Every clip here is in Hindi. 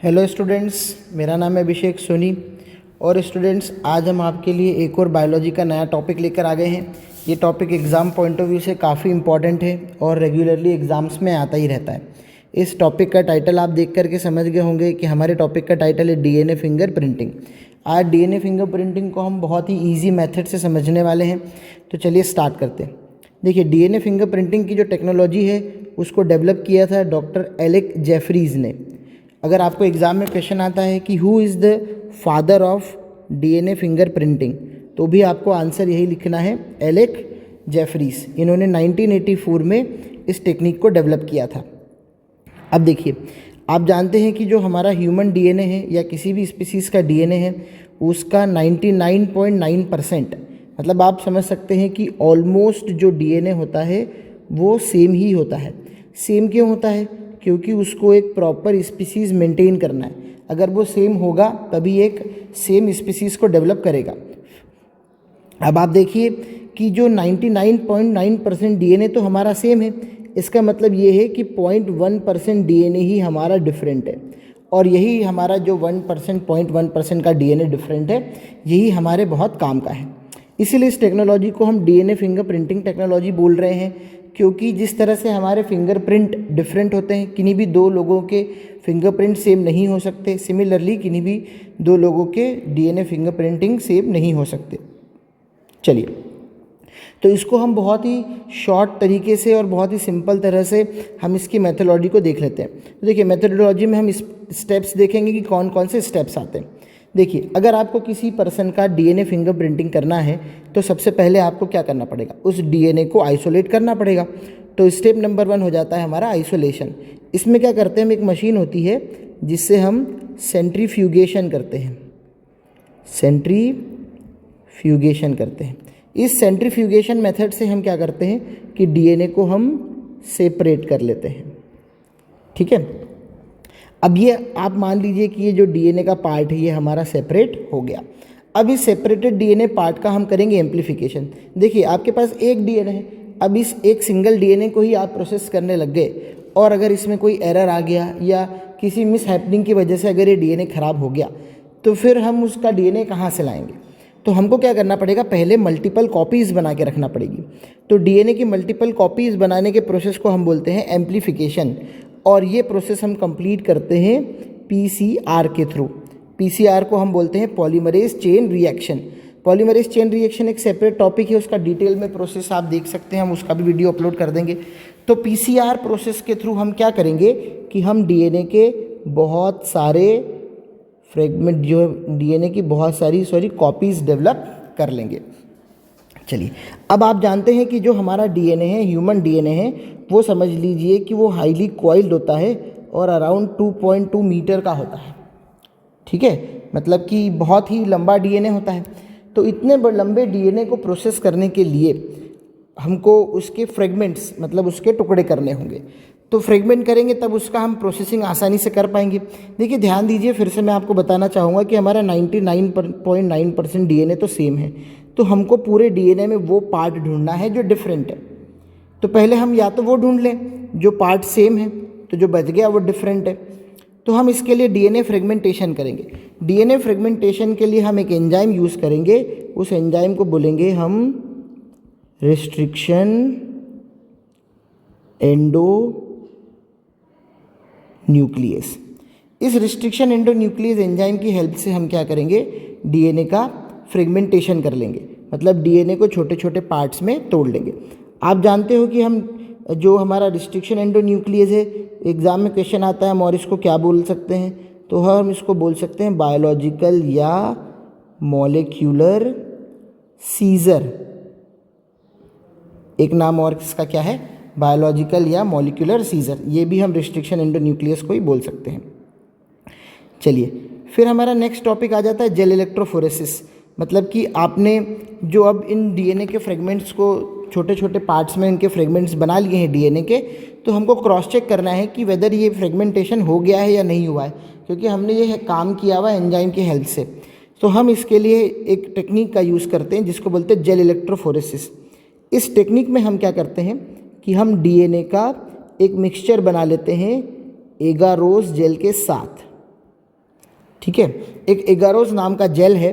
हेलो स्टूडेंट्स, मेरा नाम है अभिषेक सोनी। और स्टूडेंट्स, आज हम आपके लिए एक और बायोलॉजी का नया टॉपिक लेकर आ गए हैं। ये topic exam point of view से काफ़ी इंपॉर्टेंट है और रेगुलरली एग्ज़ाम्स में आता ही रहता है। इस टॉपिक का टाइटल आप देख करके समझ गए होंगे कि हमारे टॉपिक का टाइटल है डीएनए फिंगर प्रिंटिंग। आज डीएनए फिंगर प्रिंटिंग को हम बहुत ही ईजी मेथड से समझने वाले हैं। तो चलिए स्टार्ट करते हैं। देखिए, डीएनए फिंगर प्रिंटिंग की जो टेक्नोलॉजी है उसको डेवलप किया था डॉक्टर एलेक जेफरीज़ ने। अगर आपको एग्ज़ाम में क्वेश्चन आता है कि who is the father of DNA finger printing, तो भी आपको आंसर यही लिखना है, एलेक जेफरीज़। इन्होंने 1984 में इस टेक्निक को डेवलप किया था। अब देखिए, आप जानते हैं कि जो हमारा ह्यूमन डीएनए है या किसी भी स्पीसीज़ का डीएनए है उसका 99.9%, मतलब आप समझ सकते हैं कि ऑलमोस्ट जो डीएनए होता है वो सेम ही होता है। सेम क्यों होता है? क्योंकि उसको एक प्रॉपर स्पीसीज़ मेंटेन करना है। अगर वो सेम होगा तभी एक सेम स्पीसीज़ को डेवलप करेगा। अब आप देखिए कि जो 99.9% डीएनए तो हमारा सेम है, इसका मतलब ये है कि 0.1% डीएनए ही हमारा डिफरेंट है। और यही हमारा जो 1%, 0.1% का डीएनए डिफरेंट है, यही हमारे बहुत काम का है। इसीलिए इस टेक्नोलॉजी को हम डीएनए फिंगर प्रिंटिंग टेक्नोलॉजी बोल रहे हैं, क्योंकि जिस तरह से हमारे फिंगरप्रिंट डिफरेंट होते हैं, किन्हीं भी दो लोगों के फिंगरप्रिंट सेम नहीं हो सकते, सिमिलरली किन्हीं भी दो लोगों के डीएनए फिंगरप्रिंटिंग सेम नहीं हो सकते। चलिए, तो इसको हम बहुत ही शॉर्ट तरीके से और बहुत ही सिंपल तरह से हम इसकी मेथोडोलॉजी को देख लेते हैं। तो देखिए, मेथोडोलॉजी में हम स्टेप्स देखेंगे कि कौन कौन से स्टेप्स आते हैं। देखिए, अगर आपको किसी पर्सन का डीएनए फिंगर प्रिंटिंग करना है तो सबसे पहले आपको क्या करना पड़ेगा, उस डीएनए को आइसोलेट करना पड़ेगा। तो स्टेप नंबर 1 हो जाता है हमारा आइसोलेशन। इसमें क्या करते हैं, हम एक मशीन होती है जिससे हम सेंट्रीफ्यूगेशन करते हैं। सेंट्रीफ्यूगेशन करते हैं। इस सेंट्रीफ्यूगेशन मेथड से हम क्या करते हैं कि डीएनए को हम सेपरेट कर लेते हैं। ठीक है, अब ये आप मान लीजिए कि ये जो डीएनए का पार्ट है ये हमारा सेपरेट हो गया। अब इस सेपरेटेड डीएनए पार्ट का हम करेंगे एम्प्लीफिकेशन। देखिए, आपके पास एक डीएनए है, अब इस एक सिंगल डीएनए को ही आप प्रोसेस करने लग गए और अगर इसमें कोई एरर आ गया या किसी मिस हैपनिंग की वजह से अगर ये डीएनए ख़राब हो गया तो फिर हम उसका डीएनए कहाँ से लाएंगे? तो हमको क्या करना पड़ेगा, पहले मल्टीपल कॉपीज़ बना के रखना पड़ेगी। तो डीएनए की मल्टीपल कॉपीज़ बनाने के प्रोसेस को हम बोलते हैं एम्प्लीफिकेशन, और ये प्रोसेस हम कंप्लीट करते हैं पीसीआर के थ्रू। पीसीआर को हम बोलते हैं polymerase chain reaction. Polymerase chain reaction एक सेपरेट टॉपिक है, उसका डिटेल में प्रोसेस आप देख सकते हैं, हम उसका भी वीडियो अपलोड कर देंगे। तो पीसीआर प्रोसेस के थ्रू हम क्या करेंगे कि हम डीएनए के बहुत सारे फ्रेगमेंट, जो डीएनए की बहुत सारी कॉपीज़ डेवलप कर लेंगे। चलिए, अब आप जानते हैं कि जो हमारा डीएनए है, ह्यूमन डीएनए है, वो समझ लीजिए कि वो हाईली कॉइल्ड होता है और अराउंड 2.2 मीटर का होता है। ठीक है, मतलब कि बहुत ही लंबा डीएनए होता है। तो इतने लंबे डीएनए को प्रोसेस करने के लिए हमको उसके फ्रेगमेंट्स, मतलब उसके टुकड़े करने होंगे। तो फ्रेगमेंट करेंगे तब उसका हम प्रोसेसिंग आसानी से कर पाएंगे। देखिए, ध्यान दीजिए, फिर से मैं आपको बताना चाहूँगा कि हमारा 99.9% डीएनए तो सेम है। तो हमको पूरे डीएनए में वो पार्ट ढूंढना है जो डिफरेंट है। तो पहले हम या तो वो ढूंढ लें जो पार्ट सेम है, तो जो बच गया वो डिफरेंट है। तो हम इसके लिए डीएनए फ्रेगमेंटेशन करेंगे। डीएनए फ्रेगमेंटेशन के लिए हम एक एंजाइम यूज़ करेंगे। उस एंजाइम को बोलेंगे हम रिस्ट्रिक्शन एंडो न्यूक्लियस। इस रिस्ट्रिक्शन एंडो न्यूक्लियस एंजाइम की हेल्प से हम क्या करेंगे, डीएनए का फ्रेगमेंटेशन कर लेंगे, मतलब डीएनए को छोटे छोटे पार्ट्स में तोड़ लेंगे। आप जानते हो कि हम जो हमारा रिस्ट्रिक्शन एंडो न्यूक्लियस है, एग्ज़ाम में क्वेश्चन आता है, हम और इसको क्या बोल सकते हैं, तो हम इसको बोल सकते हैं बायोलॉजिकल या मॉलिक्यूलर सीजर। एक नाम और इसका क्या है, बायोलॉजिकल या मॉलिक्यूलर सीजर। ये भी हम रिस्ट्रिक्शन एंडो न्यूक्लियस को ही बोल सकते हैं। चलिए, फिर हमारा नेक्स्ट टॉपिक आ जाता है जेल इलेक्ट्रोफोरेसिस। मतलब कि आपने जो अब इन डीएनए के फ्रेगमेंट्स को छोटे छोटे पार्ट्स में इनके फ्रेगमेंट्स बना लिए हैं डीएनए के, तो हमको क्रॉस चेक करना है कि वेदर ये फ्रेगमेंटेशन हो गया है या नहीं हुआ है, क्योंकि हमने ये काम किया हुआ एंजाइम की हेल्प से। तो हम इसके लिए एक टेक्निक का यूज़ करते हैं जिसको बोलते हैं जेल इलेक्ट्रोफोरेसिस। इस टेक्निक में हम क्या करते हैं कि हम डीएनए का एक मिक्सचर बना लेते हैं एगारोस जेल के साथ। ठीक है। एक एगारोस नाम का जेल है,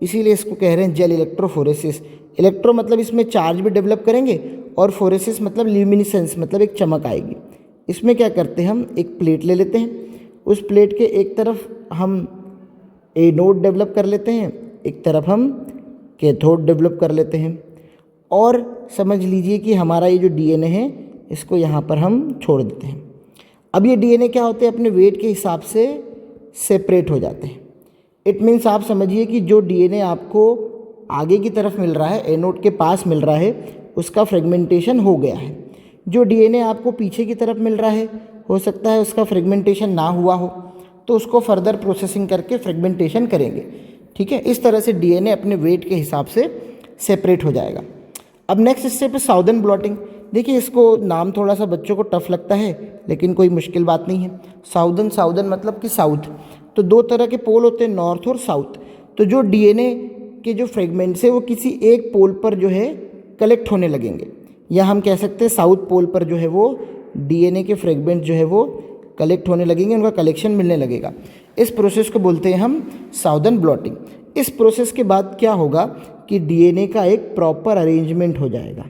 इसीलिए इसको कह रहे हैं जेल इलेक्ट्रोफोरेसिस। इलेक्ट्रो मतलब इसमें चार्ज भी डेवलप करेंगे और फोरेसिस मतलब ल्यूमिनिसेंस मतलब एक चमक आएगी। इसमें क्या करते हैं, हम एक प्लेट ले लेते हैं, उस प्लेट के एक तरफ हम एनोड डेवलप कर लेते हैं, एक तरफ हम कैथोड डेवलप कर लेते हैं, और समझ लीजिए कि हमारा ये जो डीएनए है इसको यहाँ पर हम छोड़ देते हैं। अब ये डीएनए क्या होते हैं, अपने वेट के हिसाब से सेपरेट हो जाते हैं। इट मीन्स आप समझिए कि जो डीएनए आपको आगे की तरफ मिल रहा है, एनोड के पास मिल रहा है, उसका फ्रेगमेंटेशन हो गया है। जो डीएनए आपको पीछे की तरफ मिल रहा है, हो सकता है उसका फ्रेगमेंटेशन ना हुआ हो, तो उसको फर्दर प्रोसेसिंग करके फ्रेगमेंटेशन करेंगे। ठीक है, इस तरह से डीएनए अपने वेट के हिसाब से सेपरेट हो जाएगा। अब नेक्स्ट स्टेप है साउदर्न ब्लॉटिंग। देखिए, इसको नाम थोड़ा सा बच्चों को टफ लगता है, लेकिन कोई मुश्किल बात नहीं है। साउदर्न मतलब कि साउथ। तो दो तरह के पोल होते हैं, नॉर्थ और साउथ। तो जो डीएनए के जो फ्रेगमेंट्स है वो किसी एक पोल पर जो है कलेक्ट होने लगेंगे, या हम कह सकते हैं साउथ पोल पर जो है वो डीएनए के फ्रेगमेंट जो है वो कलेक्ट होने लगेंगे, उनका कलेक्शन मिलने लगेगा। इस प्रोसेस को बोलते हैं हम साउदर्न ब्लॉटिंग। इस प्रोसेस के बाद क्या होगा कि डीएनए का एक प्रॉपर अरेंजमेंट हो जाएगा।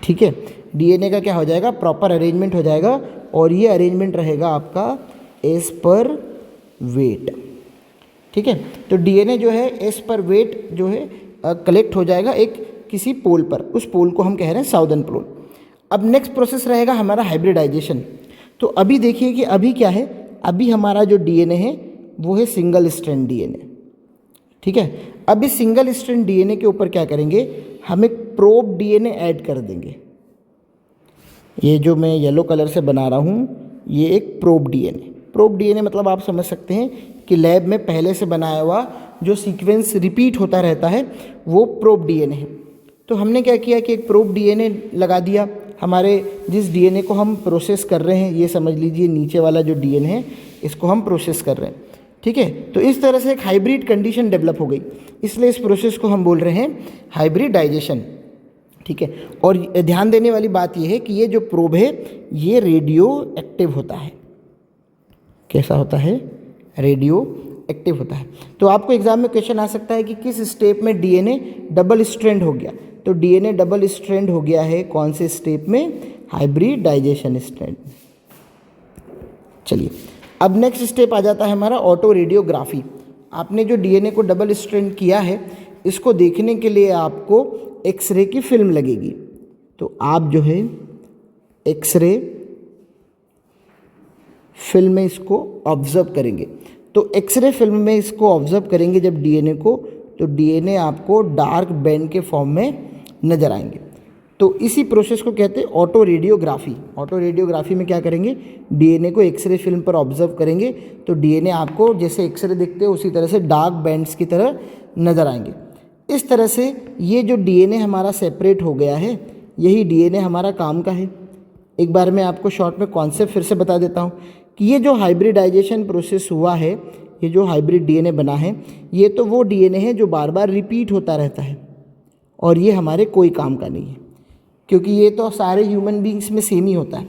ठीक है, डीएनए का क्या हो जाएगा, प्रॉपर अरेंजमेंट हो जाएगा, और ये अरेंजमेंट रहेगा आपका एज पर वेट। ठीक है, तो डीएनए जो है एज पर वेट जो है कलेक्ट हो जाएगा एक किसी पोल पर, उस पोल को हम कह रहे हैं साउदर्न पोल। अब नेक्स्ट प्रोसेस रहेगा हमारा हाइब्रिडाइजेशन। तो अभी देखिए कि अभी क्या है, अभी हमारा जो डीएनए है वो है सिंगल स्ट्रैंड डीएनए। ठीक है, अब इस सिंगल स्ट्रैंड डीएनए के ऊपर क्या करेंगे, हम एक प्रोब डीएनए ऐड कर देंगे। ये जो मैं येलो कलर से बना रहा हूँ, ये एक प्रोब डीएनए। प्रोब डीएनए मतलब आप समझ सकते हैं कि लैब में पहले से बनाया हुआ जो सीक्वेंस रिपीट होता रहता है वो प्रोब डीएनए है। तो हमने क्या किया कि एक प्रोब डीएनए लगा दिया। हमारे जिस डीएनए को हम प्रोसेस कर रहे हैं, ये समझ लीजिए नीचे वाला जो डीएनए है इसको हम प्रोसेस कर रहे हैं। ठीक है, तो इस तरह से एक हाइब्रिड कंडीशन डेवलप हो गई, इसलिए इस प्रोसेस को हम बोल रहे हैं हाइब्रिडाइजेशन। ठीक है, और ध्यान देने वाली बात यह है कि ये जो प्रोब है ये रेडियो एक्टिव होता है। कैसा होता है, रेडियो एक्टिव होता है। तो आपको एग्जाम में क्वेश्चन आ सकता है कि किस स्टेप में डीएनए डबल स्ट्रैंड हो गया। तो डीएनए डबल स्ट्रैंड हो गया है कौन से स्टेप में, हाइब्रिडाइजेशन स्टेप। चलिए, अब नेक्स्ट स्टेप आ जाता है हमारा ऑटो रेडियोग्राफी। आपने जो डीएनए को डबल स्ट्रैंड किया है, इसको देखने के लिए आपको एक्सरे की फिल्म लगेगी। तो आप जो है एक्सरे फिल्म में इसको ऑब्जर्व करेंगे। तो एक्सरे फिल्म में इसको ऑब्जर्व करेंगे जब डीएनए को, तो डीएनए आपको डार्क बैंड के फॉर्म में नज़र आएंगे। तो इसी प्रोसेस को कहते हैं ऑटो रेडियोग्राफी। ऑटो रेडियोग्राफी में क्या करेंगे, डीएनए को एक्सरे फिल्म पर ऑब्जर्व करेंगे, तो डीएनए आपको जैसे एक्सरे दिखते हैं उसी तरह से डार्क बैंड्स की तरह नज़र आएंगे। इस तरह से ये जो डीएनए हमारा सेपरेट हो गया है, यही डीएनए हमारा काम का है। एक बार मैं आपको शॉर्ट में कॉन्सेप्ट फिर से बता देता हूँ कि ये जो हाइब्रिडाइजेशन प्रोसेस हुआ है, ये जो हाइब्रिड डीएनए बना है, ये तो वो डीएनए है जो बार बार रिपीट होता रहता है, और ये हमारे कोई काम का नहीं है, क्योंकि ये तो सारे ह्यूमन बींग्स में सेम ही होता है।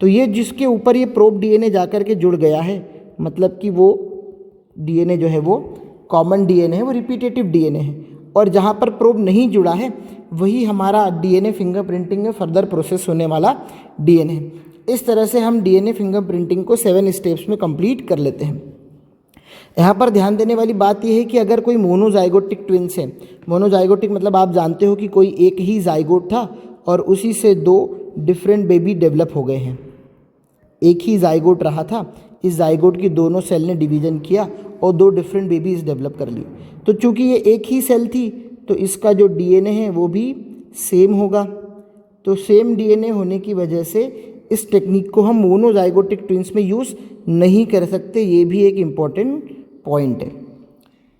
तो ये जिसके ऊपर ये प्रोब डीएनए जाकर के जुड़ गया है, मतलब कि वो डीएनए जो है वो कॉमन डीएनए है, वो रिपीटेटिव डीएनए है, और जहाँ पर प्रोब नहीं जुड़ा है वही हमारा डीएनए फिंगरप्रिंटिंग में फर्दर प्रोसेस होने वाला डीएनए है। इस तरह से हम डीएनए फिंगरप्रिंटिंग को 7 स्टेप्स में कंप्लीट कर लेते हैं। यहाँ पर ध्यान देने वाली बात यह है कि अगर कोई मोनोजाइगोटिक ट्विंस है, मोनोजाइगोटिक मतलब आप जानते हो कि कोई एक ही जाइगोट था और उसी से 2 डिफरेंट बेबी डेवलप हो गए हैं। एक ही जाइगोट रहा था, इस जाइगोट की दोनों सेल ने डिवीजन किया और 2 डिफरेंट बेबीज डेवलप कर लिए। तो चूंकि ये एक ही सेल थी, तो इसका जो डीएनए है वो भी सेम होगा। तो सेम डीएनए होने की वजह से इस टेक्निक को हम मोनोजाइगोटिक ट्विंस में यूज़ नहीं कर सकते, ये भी एक इम्पॉर्टेंट पॉइंट है।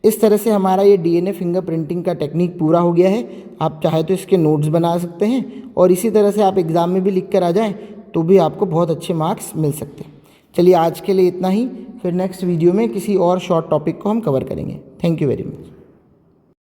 इस तरह से हमारा ये डीएनए फिंगरप्रिंटिंग का टेक्निक पूरा हो गया है। आप चाहे तो इसके नोट्स बना सकते हैं, और इसी तरह से आप एग्ज़ाम में भी लिख कर आ जाएँ तो भी आपको बहुत अच्छे मार्क्स मिल सकते हैं। चलिए, आज के लिए इतना ही, फिर नेक्स्ट वीडियो में किसी और शॉर्ट टॉपिक को हम कवर करेंगे। Thank you very much.